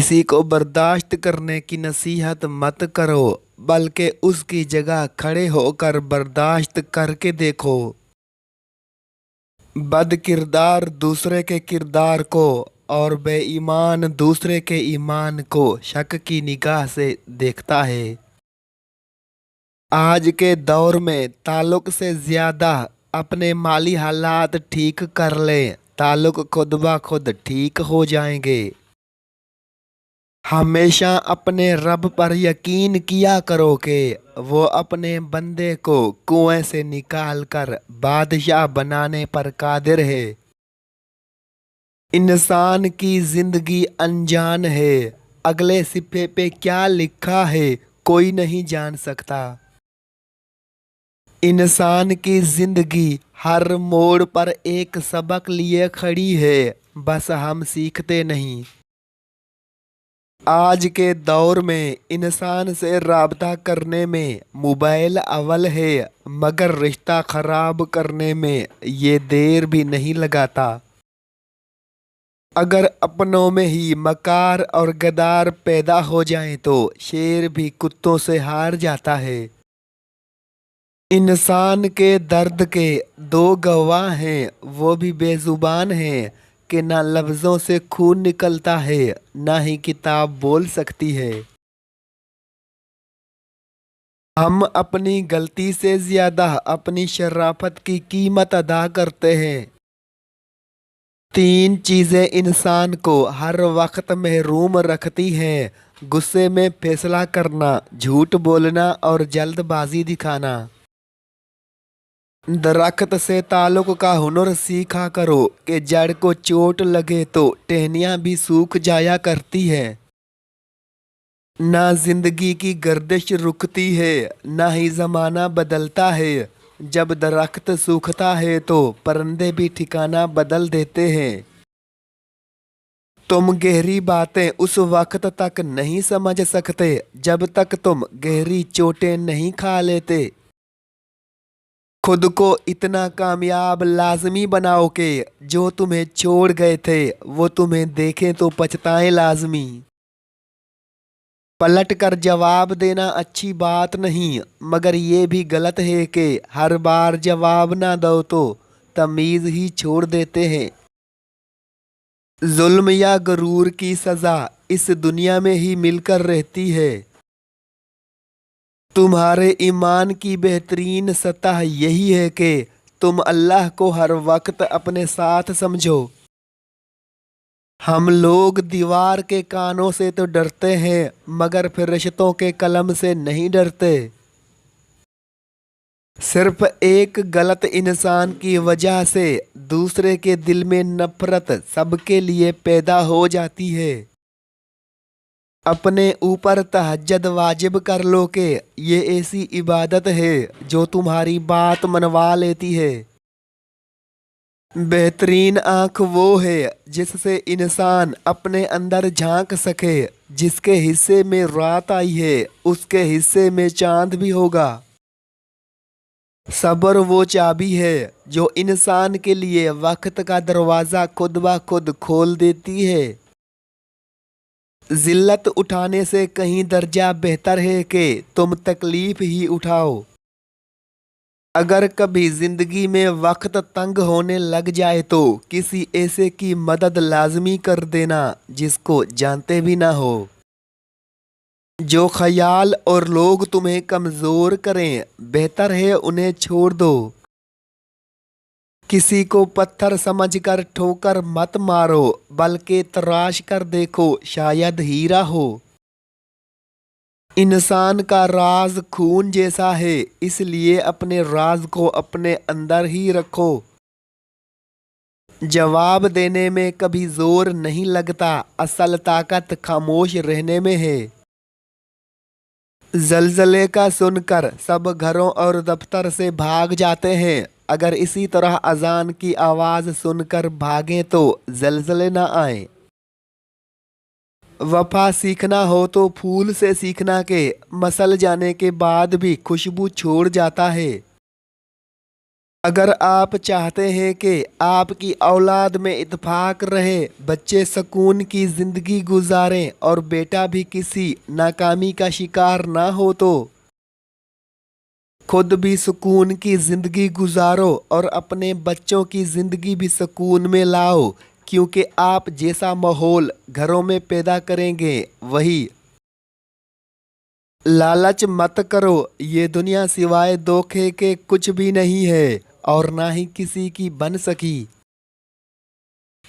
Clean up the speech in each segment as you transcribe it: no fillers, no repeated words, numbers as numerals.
किसी को बर्दाश्त करने की नसीहत मत करो, बल्कि उसकी जगह खड़े होकर बर्दाश्त करके देखो। बद किरदार दूसरे के किरदार को और बेईमान दूसरे के ईमान को शक की निगाह से देखता है। आज के दौर में ताल्लुक से ज्यादा अपने माली हालात ठीक कर लें, ताल्लुक खुद ब खुद ठीक हो जाएंगे। हमेशा अपने रब पर यकीन किया करो कि वो अपने बंदे को कुएं से निकाल कर बादशाह बनाने पर कादिर है। इंसान की जिंदगी अनजान है, अगले सिपे पे क्या लिखा है कोई नहीं जान सकता। इंसान की जिंदगी हर मोड़ पर एक सबक लिए खड़ी है, बस हम सीखते नहीं। आज के दौर में इंसान से राब्ता करने में मोबाइल अव्वल है, मगर रिश्ता खराब करने में ये देर भी नहीं लगाता। अगर अपनों में ही मकार और गदार पैदा हो जाए तो शेर भी कुत्तों से हार जाता है। इंसान के दर्द के दो गवाह हैं, वो भी बेजुबान हैं कि ना लफ्ज़ों से खून निकलता है, ना ही किताब बोल सकती है। हम अपनी गलती से ज्यादा अपनी शराफत की कीमत अदा करते हैं। तीन चीजें इंसान को हर वक्त महरूम रखती हैं: गुस्से में फैसला करना, झूठ बोलना और जल्दबाजी दिखाना। दरख्त से ताल्लुक का हुनर सीखा करो कि जड़ को चोट लगे तो टहनियाँ भी सूख जाया करती है। ना जिंदगी की गर्दिश रुकती है, ना ही जमाना बदलता है। जब दरख्त सूखता है तो परिंदे भी ठिकाना बदल देते हैं। तुम गहरी बातें उस वक्त तक नहीं समझ सकते जब तक तुम गहरी चोटें नहीं खा लेते। खुद को इतना कामयाब लाजमी बनाओ कि जो तुम्हें छोड़ गए थे वो तुम्हें देखें तो पछताएं लाजमी। पलट कर जवाब देना अच्छी बात नहीं, मगर ये भी गलत है कि हर बार जवाब ना दो तो तमीज़ ही छोड़ देते हैं। जुल्म या गरूर की सज़ा इस दुनिया में ही मिलकर रहती है। तुम्हारे ईमान की बेहतरीन सतह यही है कि तुम अल्लाह को हर वक्त अपने साथ समझो। हम लोग दीवार के कानों से तो डरते हैं, मगर फरिश्तों के कलम से नहीं डरते। सिर्फ एक गलत इंसान की वजह से दूसरे के दिल में नफरत सबके लिए पैदा हो जाती है। अपने ऊपर तहज्जुद वाजिब कर लो कि ये ऐसी इबादत है जो तुम्हारी बात मनवा लेती है। बेहतरीन आँख वो है जिससे इंसान अपने अंदर झांक सके। जिसके हिस्से में रात आई है उसके हिस्से में चांद भी होगा। सब्र वो चाबी है जो इंसान के लिए वक्त का दरवाज़ा खुद ब खुद खोल देती है। जिल्लत उठाने से कहीं दर्जा बेहतर है कि तुम तकलीफ ही उठाओ। अगर कभी जिंदगी में वक्त तंग होने लग जाए तो किसी ऐसे की मदद लाजमी कर देना जिसको जानते भी ना हो। जो ख्याल और लोग तुम्हें कमज़ोर करें, बेहतर है उन्हें छोड़ दो। किसी को पत्थर समझकर ठोकर मत मारो, बल्कि तराश कर देखो, शायद हीरा हो। इंसान का राज खून जैसा है, इसलिए अपने राज को अपने अंदर ही रखो। जवाब देने में कभी जोर नहीं लगता, असल ताकत खामोश रहने में है। जलजले का सुनकर सब घरों और दफ्तर से भाग जाते हैं। अगर इसी तरह अजान की आवाज़ सुनकर भागें तो जलजले ना आए। वफा सीखना हो तो फूल से सीखना के मसल जाने के बाद भी खुशबू छोड़ जाता है। اگر آپ چاہتے ہیں کہ آپ کی اولاد میں اتفاق رہے، بچے سکون کی زندگی گزاریں اور بیٹا بھی کسی ناکامی کا شکار نہ ہو تو خود بھی سکون کی زندگی گزارو اور اپنے بچوں کی زندگی بھی سکون میں لاؤ، کیونکہ آپ جیسا ماحول گھروں میں پیدا کریں گے وہی۔ لالچ مت کرو، یہ دنیا سوائے دھوکے کے کچھ بھی نہیں ہے اور نہ ہی کسی کی بن سکی۔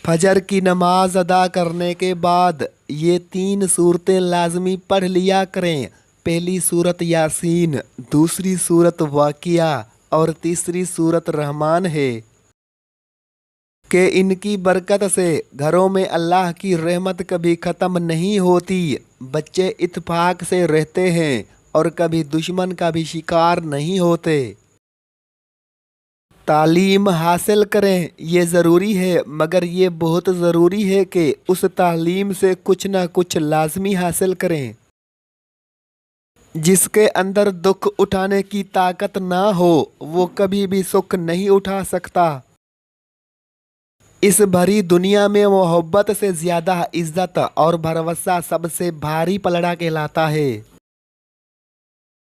فجر کی نماز ادا کرنے کے بعد یہ 3 سورتیں لازمی پڑھ لیا کریں۔ پہلی سورت یاسین، دوسری سورت واقعہ اور تیسری سورت رحمان ہے کہ ان کی برکت سے گھروں میں اللہ کی رحمت کبھی ختم نہیں ہوتی، بچے اتفاق سے رہتے ہیں اور کبھی دشمن کا بھی شکار نہیں ہوتے۔ تعلیم حاصل کریں، یہ ضروری ہے، مگر یہ بہت ضروری ہے کہ اس تعلیم سے کچھ نہ کچھ لازمی حاصل کریں۔ جس کے اندر دکھ اٹھانے کی طاقت نہ ہو وہ کبھی بھی سکھ نہیں اٹھا سکتا۔ اس بھری دنیا میں محبت سے زیادہ عزت اور بھروسہ سب سے بھاری پلڑا کہلاتا ہے۔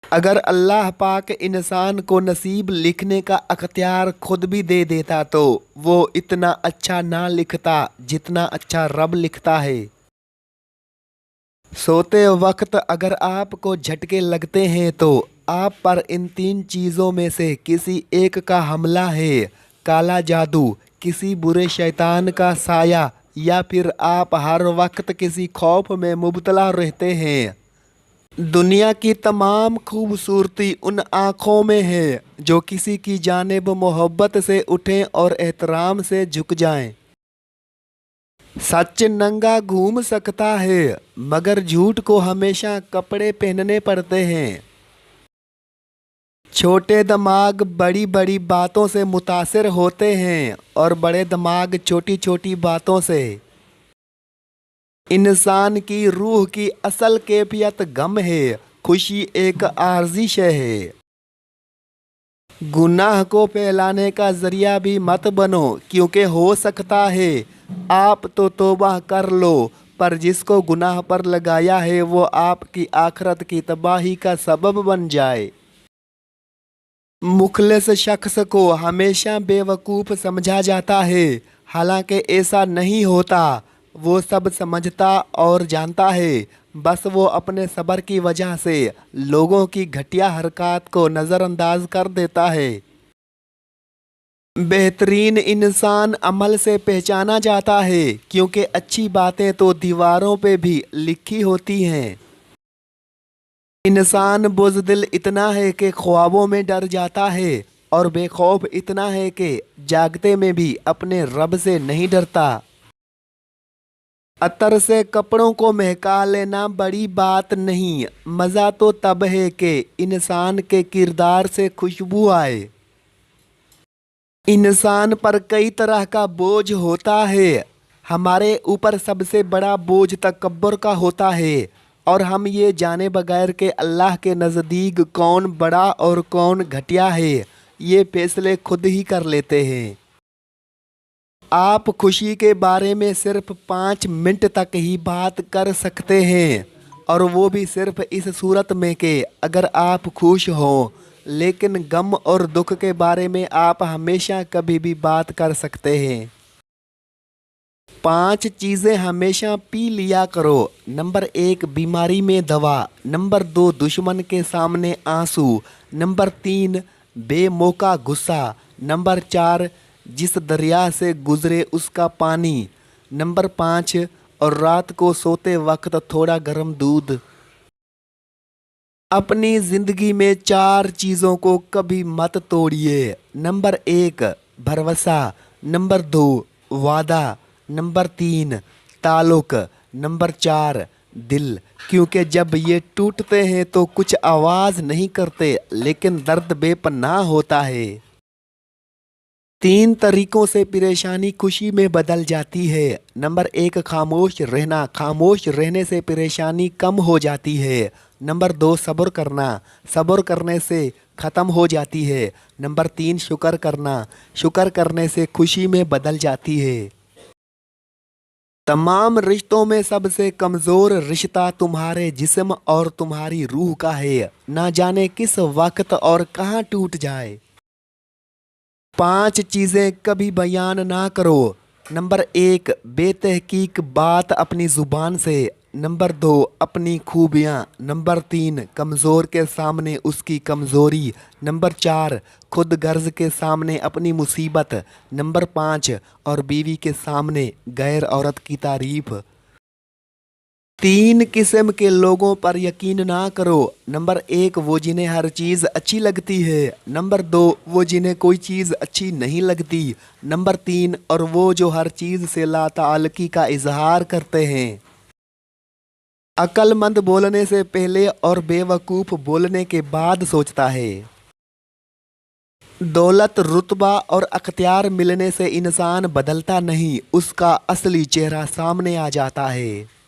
اگر اللہ پاک انسان کو نصیب لکھنے کا اختیار خود بھی دے دیتا تو وہ اتنا اچھا نہ لکھتا جتنا اچھا رب لکھتا ہے۔ سوتے وقت اگر آپ کو جھٹکے لگتے ہیں تو آپ پر ان 3 چیزوں میں سے کسی ایک کا حملہ ہے: کالا جادو، کسی برے شیطان کا سایہ، یا پھر آپ ہر وقت کسی خوف میں مبتلا رہتے ہیں۔ دنیا کی تمام خوبصورتی ان آنکھوں میں ہے جو کسی کی جانب محبت سے اٹھیں اور احترام سے جھک جائیں۔ سچ ننگا گھوم سکتا ہے مگر جھوٹ کو ہمیشہ کپڑے پہننے پڑتے ہیں۔ چھوٹے دماغ بڑی بڑی باتوں سے متاثر ہوتے ہیں اور بڑے دماغ چھوٹی چھوٹی باتوں سے۔ انسان کی روح کی اصل کیفیت غم ہے، خوشی ایک عارضی شے ہے۔ گناہ کو پھیلانے کا ذریعہ بھی مت بنو، کیونکہ ہو سکتا ہے آپ تو توبہ کر لو پر جس کو گناہ پر لگایا ہے وہ آپ کی آخرت کی تباہی کا سبب بن جائے۔ مخلص شخص کو ہمیشہ بے وقوف سمجھا جاتا ہے، حالانکہ ایسا نہیں ہوتا۔ وہ سب سمجھتا اور جانتا ہے، بس وہ اپنے صبر کی وجہ سے لوگوں کی گھٹیا حرکات کو نظر انداز کر دیتا ہے۔ بہترین انسان عمل سے پہچانا جاتا ہے، کیونکہ اچھی باتیں تو دیواروں پہ بھی لکھی ہوتی ہیں۔ انسان بزدل اتنا ہے کہ خوابوں میں ڈر جاتا ہے اور بے خوف اتنا ہے کہ جاگتے میں بھی اپنے رب سے نہیں ڈرتا۔ عطر سے کپڑوں کو مہکا لینا بڑی بات نہیں، مزہ تو تب ہے کہ انسان کے کردار سے خوشبو آئے۔ انسان پر کئی طرح کا بوجھ ہوتا ہے، ہمارے اوپر سب سے بڑا بوجھ تکبر کا ہوتا ہے، اور ہم یہ جانے بغیر کہ اللہ کے نزدیک کون بڑا اور کون گھٹیا ہے یہ فیصلے خود ہی کر لیتے ہیں۔ آپ خوشی کے بارے میں صرف 5 منٹ تک ہی بات کر سکتے ہیں، اور وہ بھی صرف اس صورت میں کہ اگر آپ خوش ہوں، لیکن غم اور دکھ کے بارے میں آپ ہمیشہ کبھی بھی بات کر سکتے ہیں۔ 5 چیزیں ہمیشہ پی لیا کرو۔ نمبر 1 بیماری میں دوا، نمبر 2 دشمن کے سامنے آنسو، نمبر 3 بے موقع غصہ، نمبر 4 جس دریا سے گزرے اس کا پانی، نمبر 5 اور رات کو سوتے وقت تھوڑا گرم دودھ۔ اپنی زندگی میں 4 چیزوں کو کبھی مت توڑیے۔ نمبر 1 بھروسہ، نمبر 2 وعدہ، نمبر 3 تعلق، نمبر 4 دل، کیونکہ جب یہ ٹوٹتے ہیں تو کچھ آواز نہیں کرتے لیکن درد بے پناہ ہوتا ہے۔ 3 طریقوں سے پریشانی خوشی میں بدل جاتی ہے۔ نمبر 1 خاموش رہنا، خاموش رہنے سے پریشانی کم ہو جاتی ہے۔ नंबर 2 सब्र करना, सब्र करने से ख़त्म हो जाती है। नंबर 3 शुक्र करना, शुक्र करने से खुशी में बदल जाती है। तमाम रिश्तों में सबसे कमज़ोर रिश्ता तुम्हारे जिस्म और तुम्हारी रूह का है, ना जाने किस वक्त और कहाँ टूट जाए। 5 चीज़ें कभी बयान ना करो। नंबर 1 बेतहकीक बात अपनी ज़ुबान से। नंबर 2 अपनी खूबियाँ। नंबर 3 कमज़ोर के सामने उसकी कमज़ोरी। नंबर 4 खुद गर्ज के सामने अपनी मुसीबत। नंबर 5 और बीवी के सामने गैर औरत की तारीफ। 3 किस्म के लोगों पर यकीन ना करो। नंबर 1 वो जिन्हें हर चीज़ अच्छी लगती है। नंबर 2 वो जिन्हें कोई चीज़ अच्छी नहीं लगती। नंबर 3 और वो जो हर चीज़ से लाताल्लुकी का इजहार करते हैं। अक्लमंद बोलने से पहले और बेवकूफ़ बोलने के बाद सोचता है। दौलत, रुतबा और अख्तियार मिलने से इंसान बदलता नहीं, उसका असली चेहरा सामने आ जाता है।